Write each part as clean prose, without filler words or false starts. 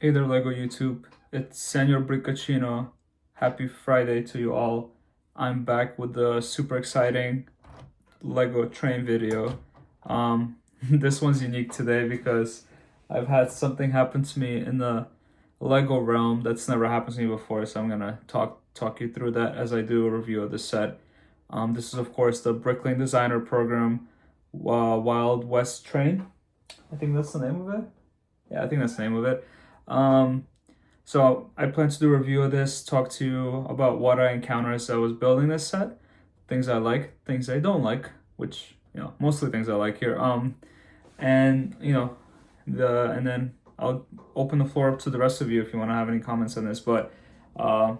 Hey there, Lego YouTube. It's Senor Briccacino. Happy Friday to you all. I'm back with the super exciting Lego train video. This one's unique today because I've had something happen to me in the Lego realm that's never happened to me before. So I'm gonna talk you through that as I do a review of the set. This is of course the Bricklink Designer program, Wild West Train. I think that's the name of it. Yeah, I think that's the name of it. Um, so I plan to do a review of this, talk to you about what I encountered as I was building this set, things I like, things I don't like, which mostly things I like here. And and then I'll open the floor up to the rest of you if you want to have any comments on this. But uh,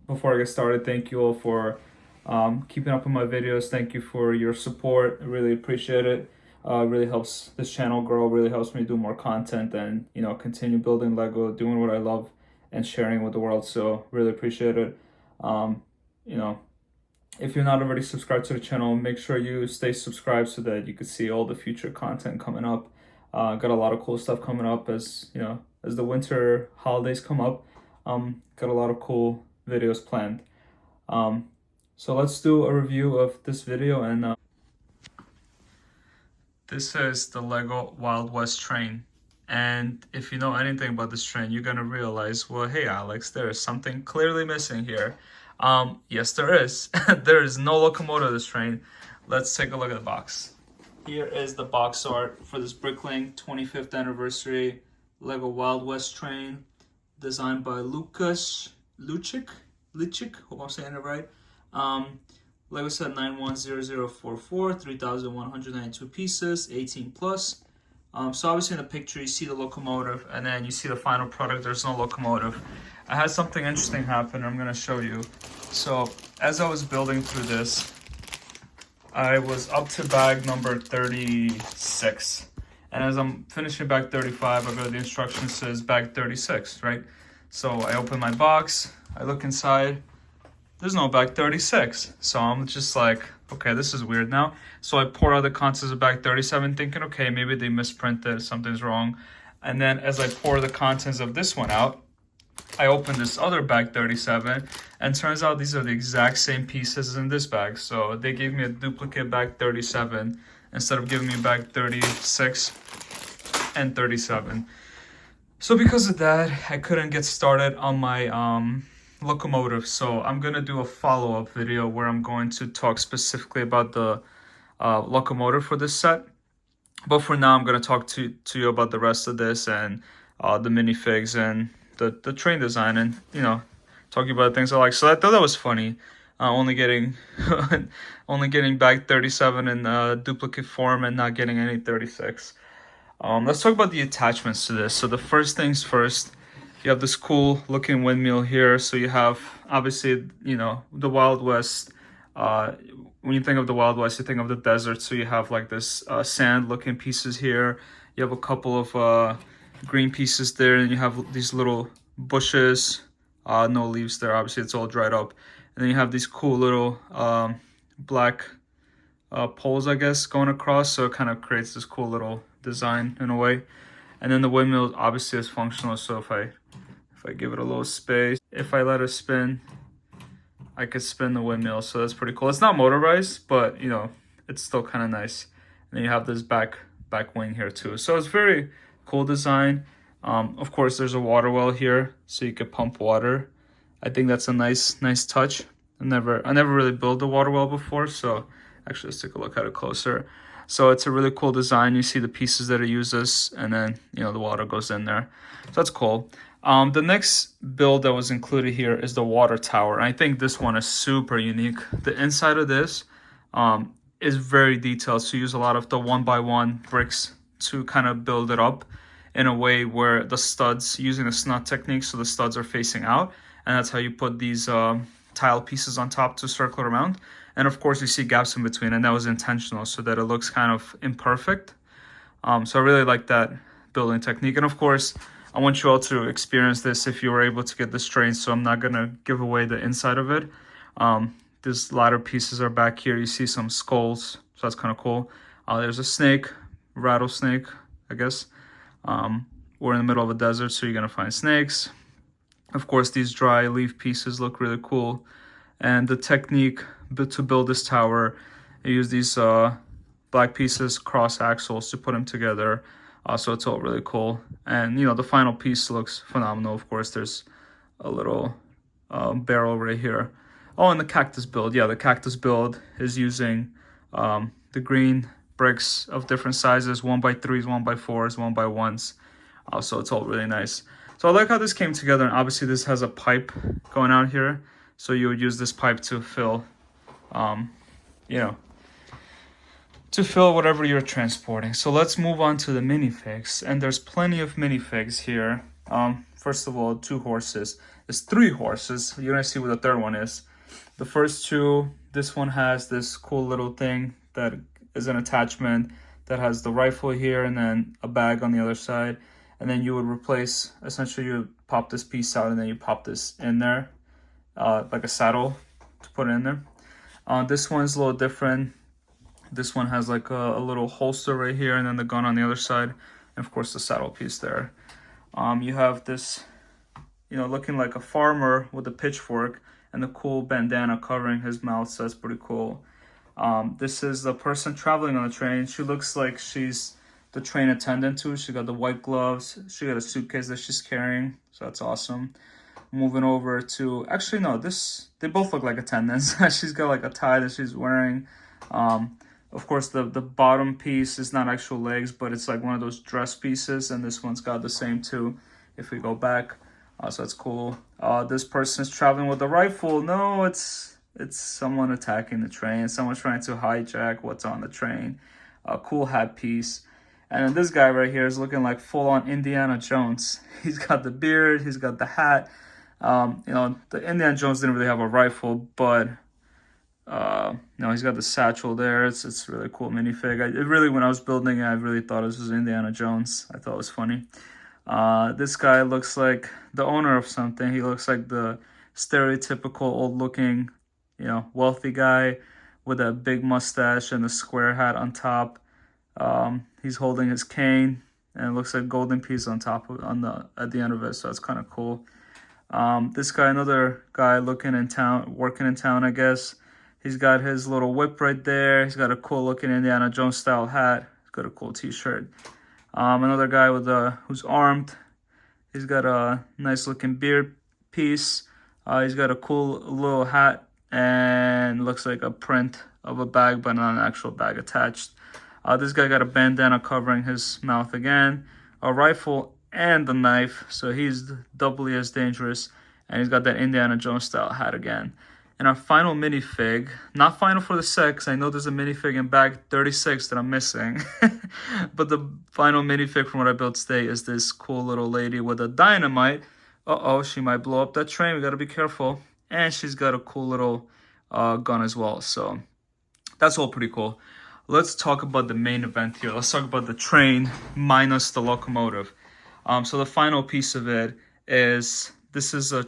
before I get started, thank you all for keeping up with my videos. Thank you for your support. I really appreciate it. Really helps this channel grow, really helps me do more content and, continue building Lego, doing what I love and sharing with the world. So really appreciate it. Um, you know, if you're not already subscribed to the channel, make sure you stay subscribed so that you can see all the future content coming up. Got a lot of cool stuff coming up as the winter holidays come up. Got a lot of cool videos planned. So let's do a review of this video and this is the Lego Wild West train. And if you know anything about this train, you're gonna realize, well, hey Alex, there is something clearly missing here. Yes, there is. There is no locomotive of this train. Let's take a look at the box. Here is the box art for this Bricklink 25th anniversary Lego Wild West train, designed by Lucas Lucic. Hope I'm saying it right. Lego set 910044, 3,192 pieces, 18 plus. So obviously in the picture you see the locomotive and then you see the final product, there's no locomotive. I had something interesting happen, I'm gonna show you. So as I was building through this, I was up to bag number 36. And as I'm finishing bag 35, I go to the instructions, says bag 36, right? So I open my box, I look inside, there's no bag 36. So I'm just like, okay, this is weird now. So I pour out the contents of bag 37 thinking, okay, maybe they misprinted, something's wrong. And then as I pour the contents of this one out, I open this other bag 37 and turns out these are the exact same pieces as in this bag. So they gave me a duplicate bag 37 instead of giving me bag 36 and 37. So because of that, I couldn't get started on my locomotive. So I'm gonna do a follow-up video where I'm going to talk specifically about the locomotive for this set. But for now, I'm gonna talk to you about the rest of this and the minifigs and the train design and talking about things I like. So I thought that was funny. Only getting only getting bag 37 in duplicate form and not getting any 36. Let's talk about the attachments to this. So the first things first, you have this cool looking windmill here. So you have obviously the Wild West. When you think of the Wild West, you think of the desert. So you have like this sand looking pieces here. You have a couple of green pieces there, and you have these little bushes. No leaves there. Obviously, it's all dried up. And then you have these cool little black poles, I guess, going across. So it kind of creates this cool little design in a way. And then the windmill obviously is functional. So if I give it a little space, if I let it spin, I could spin the windmill. So that's pretty cool. It's not motorized, but it's still kind of nice. And then you have this back wing here too. So it's very cool design. Of course, there's a water well here, so you could pump water. I think that's a nice touch. I never really built a water well before, so actually let's take a look at it closer. So it's a really cool design. You see the pieces that it uses, and then the water goes in there. So that's cool. The next build that was included here is the water tower. And I think this one is super unique. The inside of this is very detailed. So you use a lot of the 1x1 bricks to kind of build it up in a way where the studs, using the snut technique, so the studs are facing out. And that's how you put these tile pieces on top to circle around. And of course you see gaps in between, and that was intentional so that it looks kind of imperfect. So I really like that building technique. And of course, I want you all to experience this if you were able to get this train, so I'm not gonna give away the inside of it. These ladder pieces are back here. You see some skulls, so that's kind of cool. There's a snake, rattlesnake, I guess, we're in the middle of a desert, so you're gonna find snakes. Of course, these dry leaf pieces look really cool. And the technique to build this tower, I use these black pieces, cross axles, to put them together. So it's all really cool. And you know, the final piece looks phenomenal. Of course, there's a little barrel right here. Oh, and the cactus build. Yeah, the cactus build is using the green bricks of different sizes, 1x3s, 1x4s, 1x1s. So it's all really nice. So I like how this came together, and obviously this has a pipe going out here. So you would use this pipe to fill, you know, to fill whatever you're transporting. So let's move on to the minifigs, and there's plenty of minifigs here. First of all, 2 horses. There's 3 horses. You're gonna see what the third one is. The first 2, this one has this cool little thing that is an attachment that has the rifle here and then a bag on the other side. And then you would replace, essentially you would pop this piece out and then you pop this in there, like a saddle to put it in there. This one's a little different. This one has like a little holster right here and then the gun on the other side. And of course the saddle piece there. You have this, you know, looking like a farmer with a pitchfork and the cool bandana covering his mouth, so that's pretty cool. This is the person traveling on the train. She looks like she's the train attendant too. She got the white gloves. She got a suitcase that she's carrying, so that's awesome. Moving over to, actually no, they both look like attendants. She's got like a tie that she's wearing. Of course, the bottom piece is not actual legs, but it's like one of those dress pieces, and this one's got the same too. If we go back, so that's cool. This person is traveling with a rifle. No, it's someone attacking the train. Someone's trying to hijack what's on the train. A cool hat piece. And then this guy right here is looking like full-on Indiana Jones. He's got the beard, he's got the hat. You know, the Indiana Jones didn't really have a rifle, but you know, he's got the satchel there. It's really cool minifig. When I was building it, I really thought this was Indiana Jones. I thought it was funny. This guy looks like the owner of something. He looks like the stereotypical old-looking, you know, wealthy guy with a big mustache and a square hat on top. He's holding his cane, and it looks like golden piece on top of at the end of it, so that's kind of cool. This guy, another guy working in town, I guess. He's got his little whip right there. He's got a cool looking Indiana Jones style hat. He's got a cool t-shirt. Another guy who's armed. He's got a nice looking beard piece. He's got a cool little hat and looks like a print of a bag, but not an actual bag attached. This guy got a bandana covering his mouth again, a rifle and a knife, so he's doubly as dangerous. And he's got that Indiana Jones style hat again. And our final minifig, not final for the set, because I know there's a minifig in bag 36 that I'm missing. But the final minifig from what I built today is this cool little lady with a dynamite. Uh-oh, she might blow up that train. We got to be careful. And she's got a cool little gun as well. So that's all pretty cool. Let's talk about the main event here. Let's talk about the train minus the locomotive. So the final piece of it is, this is a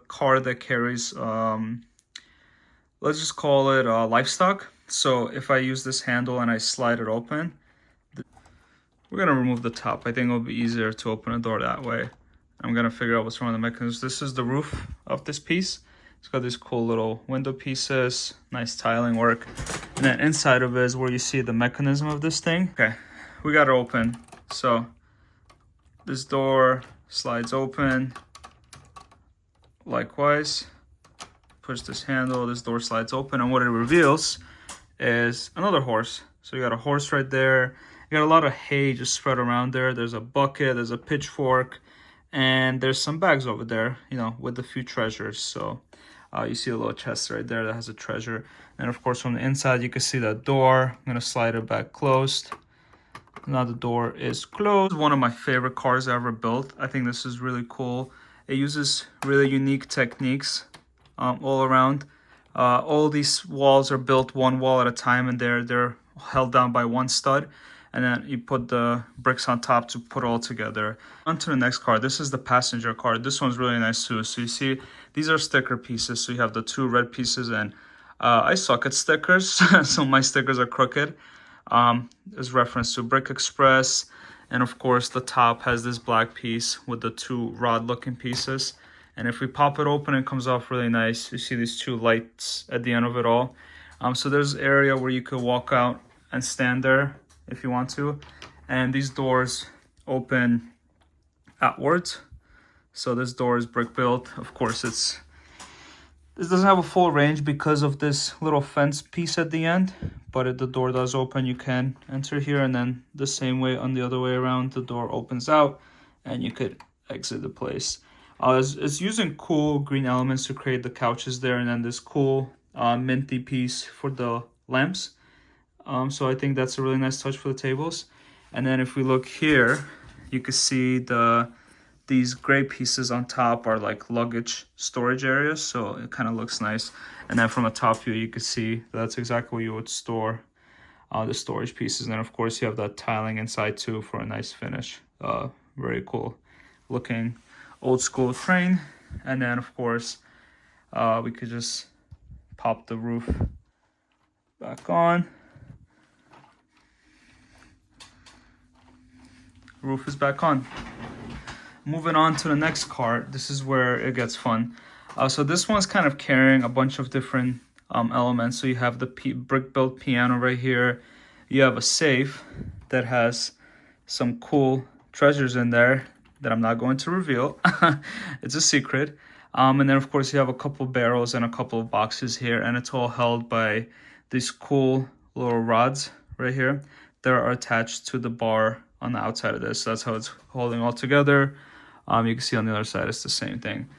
car that carries, let's just call it livestock. So if I use this handle and I slide it open, we're going to remove the top. I think it'll be easier to open a door that way. I'm going to figure out what's wrong with the mechanism. This is the roof of this piece. It's got these cool little window pieces, nice tiling work. And then inside of it is where you see the mechanism of this thing. Okay, we got it open. So this door slides open. Likewise, push this handle, this door slides open, and what it reveals is another horse. So you got a horse right there. You got a lot of hay just spread around there. There's a bucket, there's a pitchfork, and there's some bags over there, you know, with a few treasures. So you see a little chest right there that has a treasure. And of course, from the inside, you can see that door. I'm gonna slide it back closed. Now the door is closed. One of my favorite cars I ever built. I think this is really cool. It uses really unique techniques all around. All these walls are built one wall at a time, and they're held down by one stud. And then you put the bricks on top to put it all together. On to the next car. This is the passenger car. This one's really nice too. So you see, these are sticker pieces. So you have the 2 red pieces, and I suck at stickers, so my stickers are crooked. Is reference to Brick Express. And of course, the top has this black piece with the two rod looking pieces. And if we pop it open, it comes off really nice. You see these two lights at the end of it all. So there's an area where you could walk out and stand there if you want to. And these doors open outwards. So this door is brick built. Of course, this doesn't have a full range because of this little fence piece at the end, but if the door does open, you can enter here, and then the same way on the other way around, the door opens out and you could exit the place. It's using cool green elements to create the couches there, and then this cool minty piece for the lamps. So I think that's a really nice touch for the tables. And then if we look here, you can see these gray pieces on top are like luggage storage areas, so it kind of looks nice. And then from a top view, you can see that's exactly where you would store the storage pieces. And then of course you have that tiling inside too for a nice finish. Very cool looking old school train. And then of course we could just pop the roof back on. Roof is back on. Moving on to the next cart, this is where it gets fun. So this one's kind of carrying a bunch of different elements. So you have the brick-built piano right here. You have a safe that has some cool treasures in there that I'm not going to reveal. It's a secret. And then of course you have a couple barrels and a couple of boxes here, and it's all held by these cool little rods right here that are attached to the bar on the outside of this. So that's how it's holding all together. You can see on the other side it's the same thing.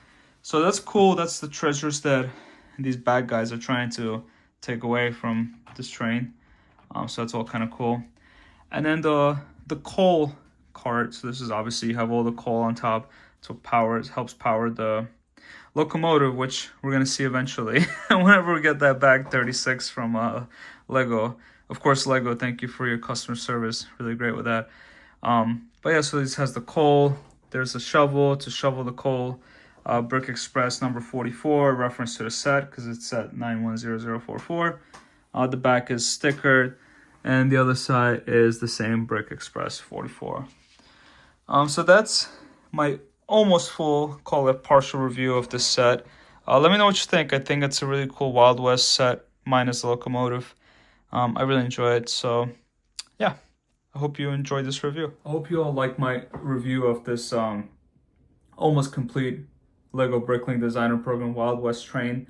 So that's cool. That's the treasures that these bad guys are trying to take away from this train. So that's all kind of cool. And then the coal cart. So this is obviously you have all the coal on top. So helps power the locomotive, which we're gonna see eventually whenever we get that bag 36 from Lego. Of course, Lego, thank you for your customer service. Really great with that. But yeah, so this has the coal. There's a shovel to shovel the coal. Brick Express number 44, reference to the set because it's set 910044. The back is stickered, and the other side is the same Brick Express 44. So that's my almost full, call it partial review of this set. Let me know what you think. I think it's a really cool Wild West set minus the locomotive. I really enjoy it. So yeah, I hope you enjoyed this review. I hope you all like my review of this almost complete Lego Bricklink Designer program Wild West train.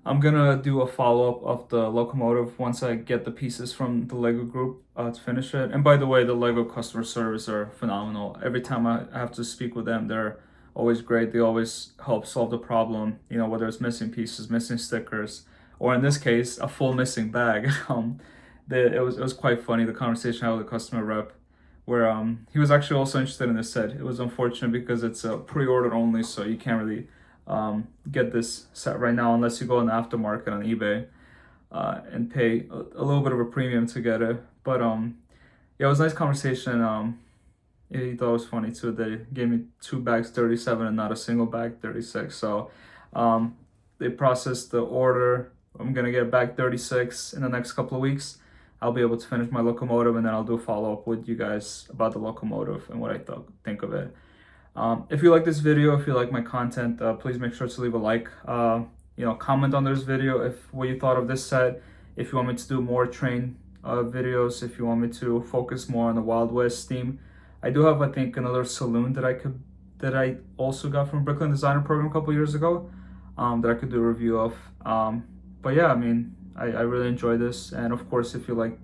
I'm gonna do a follow-up of the locomotive once I get the pieces from the Lego group to finish it. And by the way, the Lego customer service are phenomenal. Every time I have to speak with them, they're always great. They always help solve the problem, you know, whether it's missing pieces, missing stickers, or in this case, a full missing bag. It was quite funny, the conversation I had with the customer rep, where he was actually also interested in this set. It was unfortunate because it's pre-ordered only, so you can't really get this set right now unless you go in the aftermarket on eBay and pay a little bit of a premium to get it. But yeah, it was a nice conversation. Yeah, he thought it was funny too. They gave me 2 bags 37 and not a single bag 36. So they processed the order. I'm gonna get bag 36 in the next couple of weeks. I'll be able to finish my locomotive, and then I'll do a follow-up with you guys about the locomotive and what I think of it. If you like this video, if you like my content, please make sure to leave a like. You know, comment on this video if what you thought of this set. If you want me to do more train videos, if you want me to focus more on the Wild West theme. I do have, I think, another saloon that I also got from Bricklink Designer program a couple years ago that I could do a review of. But yeah, I mean, I really enjoy this. And of course, if you like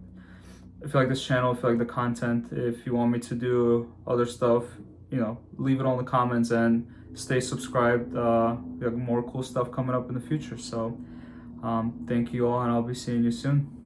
this channel, if you like the content, if you want me to do other stuff, you know, leave it all in the comments and stay subscribed. We have more cool stuff coming up in the future. So thank you all, and I'll be seeing you soon.